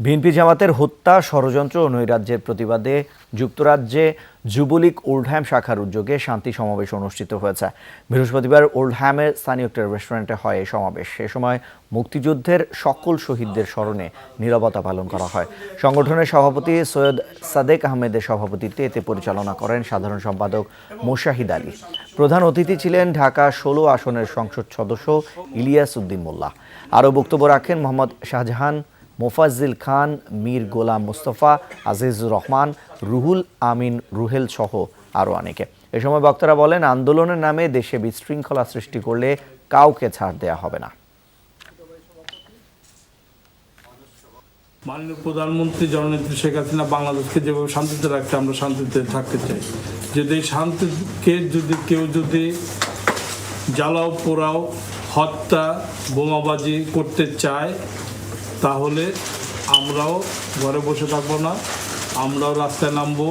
BNP জামাতের হত্যা ষড়যন্ত্র ও নৈরাজ্যের প্রতিবাদে যুক্তরাজ্যে যুবলীগ ওল্ডহ্যাম শাখার উদ্যোগে শান্তি সমাবেশ অনুষ্ঠিত হয়েছে। বৃহস্পতিবার ওল্ডহ্যামের স্থানীয় একটা রেস্টুরেন্টে হয় এই সমাবেশ। এ সময় মুক্তিযুদ্ধের সকল শহীদদের স্মরণে নীরবতা পালন করা হয়। সংগঠনের সভাপতি সৈয়দ সাদেক আহমেদের সভাপতিত্বে এতে পরিচালনা করেন সাধারণ সম্পাদক মোশাহিদ আলী। প্রধান অতিথি ছিলেন ঢাকা ১৬ আসনের সংসদ সদস্য ইলিয়াস উদ্দিন মোল্লা। আরও বক্তব্য রাখেন মোহাম্মদ শাহজাহান, মোফাজ্জিল খান, মীর গোলাম মুস্তফা, আজিজুর রহমান, রুহুল আমিন রুহেল সহ আরও অনেকে। এ সময় বক্তারা বলেন, আন্দোলনের নামে দেশে বিশৃঙ্খলা সৃষ্টি করলে কাউকে ছাড় দেয়া হবে না। মাননীয় প্রধানমন্ত্রী জননেত্রী শেখ হাসিনা বাংলাদেশকে যেভাবে শান্তিতে রাখতে, আমরা শান্তিতে থাকতে চাই। যদি এই শান্তিকে কেউ জ্বালাও পোড়াও, হত্যা, বোমাবাজি করতে চায়, তাহলে আমরাও ঘরে বসে থাকবো না, আমরাও রাস্তায় নামবো।